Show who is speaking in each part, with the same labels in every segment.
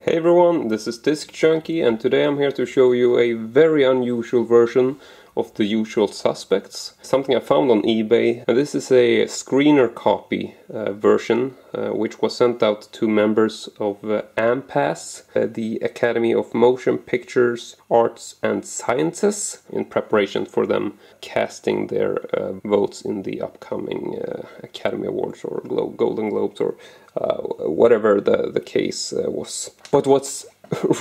Speaker 1: Hey everyone, this is Disc Junkie, and today I'm here to show you a very unusual version of The Usual Suspects. Something I found on eBay, and this is a screener copy version which was sent out to members of A.M.P.A.S, the Academy of Motion Pictures, Arts and Sciences, in preparation for them casting their votes in the upcoming Academy Awards or Golden Globes or whatever the case was. But what's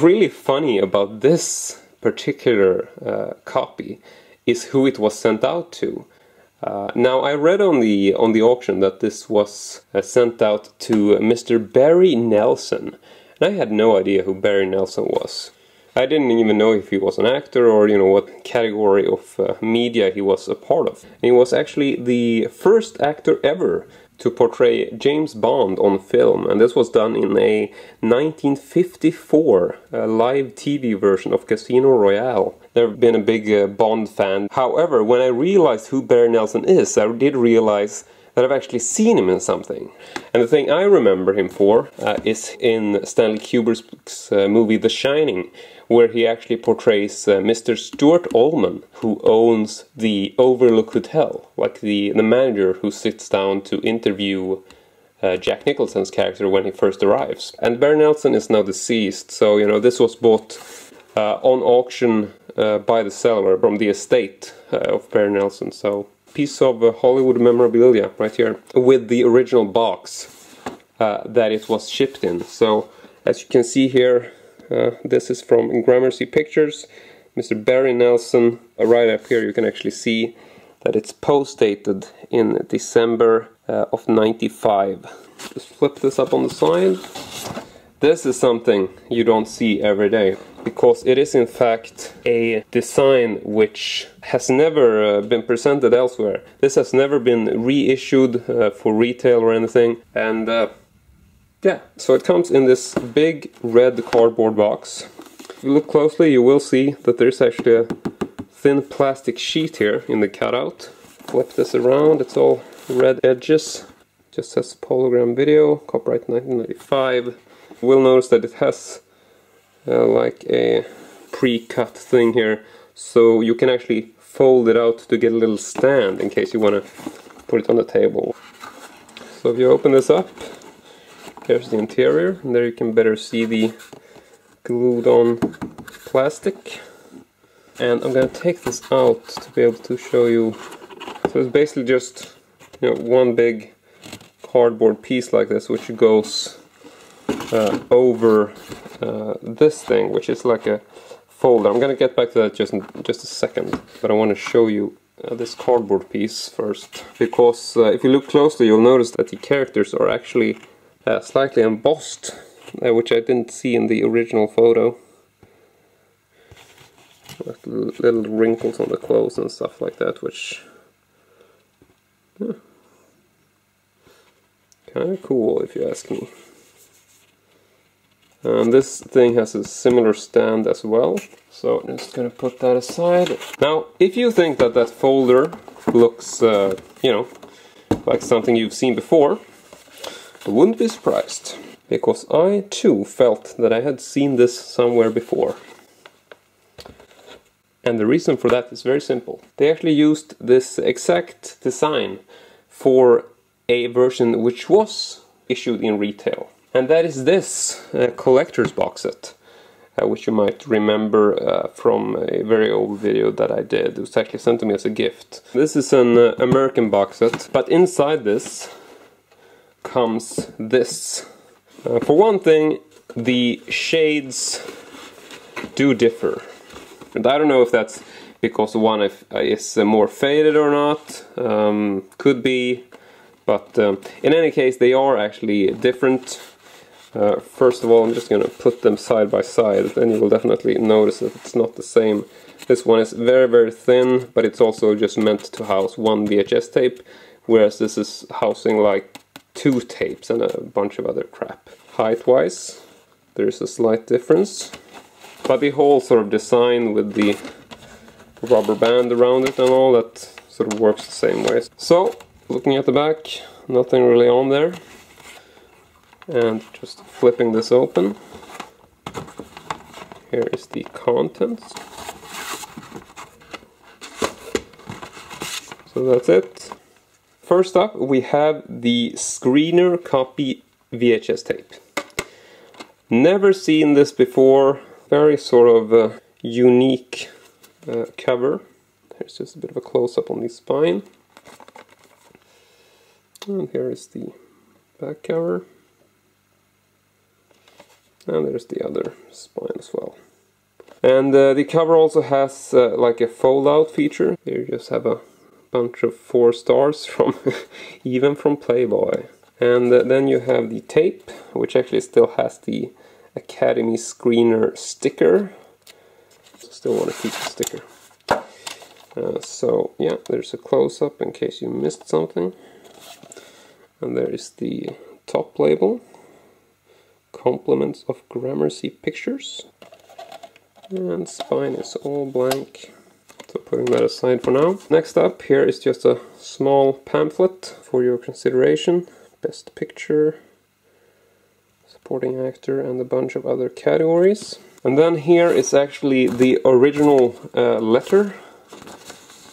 Speaker 1: really funny about this particular copy is who it was sent out to. Now I read on the auction that this was sent out to Mr. Barry Nelson, and I had no idea who Barry Nelson was. I didn't even know if he was an actor or what category of media he was a part of. And he was actually the first actor ever to portray James Bond on film, and this was done in a 1954 live TV version of Casino Royale. Never been a big Bond fan. However, when I realized who Barry Nelson is, I did realize that I've actually seen him in something. And the thing I remember him for is in Stanley Kubrick's movie The Shining, where he actually portrays Mr. Stuart Ullman, who owns the Overlook Hotel, like the manager who sits down to interview Jack Nicholson's character when he first arrives. And Barry Nelson is now deceased, so this was bought on auction by the seller from the estate of Barry Nelson. So piece of Hollywood memorabilia right here with the original box that it was shipped in. So as you can see here, this is from Gramercy Pictures, Mr. Barry Nelson. Right up here you can actually see that it's post-dated in December of '95. Just flip this up on the side. This is something you don't see every day, because it is in fact a design which has never been presented elsewhere. This has never been reissued for retail or anything, and yeah, so it comes in this big red cardboard box. If you look closely, you will see that there's actually a thin plastic sheet here in the cutout. Flip this around, it's all red edges. Just says hologram video, copyright 1995. You will notice that it has like a pre-cut thing here, so you can actually fold it out to get a little stand in case you want to put it on the table. So if you open this up, here's the interior, and there you can better see the glued on plastic. And I'm going to take this out to be able to show you. So it's basically just one big cardboard piece like this, which goes over this thing, which is like a folder. I'm going to get back to that just in just a second, but I want to show you this cardboard piece first, because if you look closely you'll notice that the characters are actually slightly embossed, which I didn't see in the original photo. Like little wrinkles on the clothes and stuff like that, which kind of cool if you ask me. And this thing has a similar stand as well, so I'm just gonna put that aside. Now, if you think that that folder looks, like something you've seen before, I wouldn't be surprised, because I too felt that I had seen this somewhere before. And the reason for that is very simple. They actually used this exact design for a version which was issued in retail. And that is this collector's box set, which you might remember from a very old video that I did. It was actually sent to me as a gift. This is an American box set, but inside this comes this. For one thing, the shades do differ. And I don't know if that's because one is more faded or not. Could be. But in any case, they are actually different. First of all, I'm just going to put them side by side, then you will definitely notice that it's not the same. This one is very, very thin, but it's also just meant to house one VHS tape, whereas this is housing like 2 tapes and a bunch of other crap. Height-wise, there's a slight difference, but the whole sort of design with the rubber band around it and all, that sort of works the same way. So, looking at the back, nothing really on there. And just flipping this open, here is the contents. So that's it. First up, we have the screener copy VHS tape. Never seen this before. Very sort of unique cover. Here's just a bit of a close-up on the spine. And here is the back cover. And there's the other spine as well. And the cover also has like a fold-out feature. Here you just have a bunch of 4 stars from even from Playboy. And then you have the tape, which actually still has the Academy Screener sticker. Still want to keep the sticker. So yeah, there's a close-up in case you missed something. And there is the top label. Compliments of Gramercy Pictures. And spine is all blank. So putting that aside for now. Next up, here is just a small pamphlet for your consideration. Best Picture, Supporting Actor, and a bunch of other categories. And then here is actually the original letter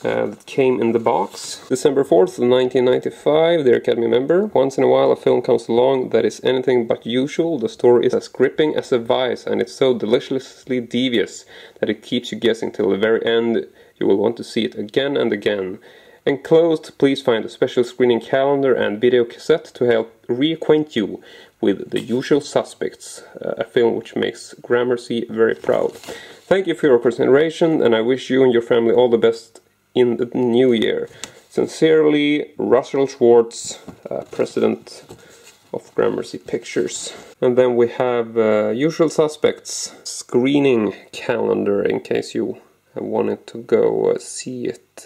Speaker 1: that came in the box. December 4th, 1995, dear Academy member. Once in a while a film comes along that is anything but usual. The story is as gripping as a vice, and it's so deliciously devious that it keeps you guessing till the very end. You will want to see it again and again. Enclosed, please find a special screening calendar and video cassette to help reacquaint you with The Usual Suspects, a film which makes Gramercy very proud. Thank you for your consideration, and I wish you and your family all the best in the new year. Sincerely, Russell Schwartz, President of Gramercy Pictures. And then we have Usual Suspects screening calendar in case you wanted to go see it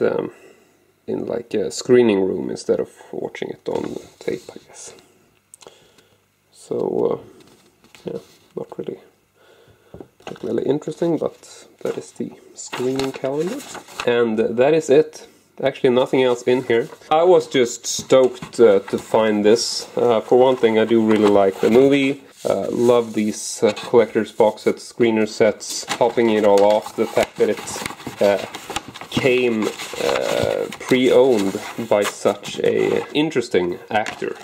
Speaker 1: in like a screening room instead of watching it on tape, I guess. So yeah, not really particularly interesting, but that is the screening calendar. And that is it. Actually nothing else in here. I was just stoked to find this. For one thing, I do really like the movie. Love these collector's box sets, screener sets, popping it all off. The fact that it came pre-owned by such a interesting actor.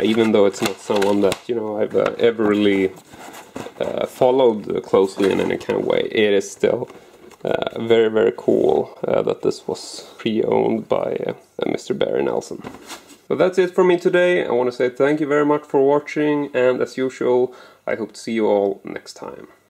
Speaker 1: Even though it's not someone that, you know, I've ever really followed closely in any kind of way. It is still very, very cool that this was pre-owned by Mr. Barry Nelson. So that's it for me today. I want to say thank you very much for watching, and as usual, I hope to see you all next time.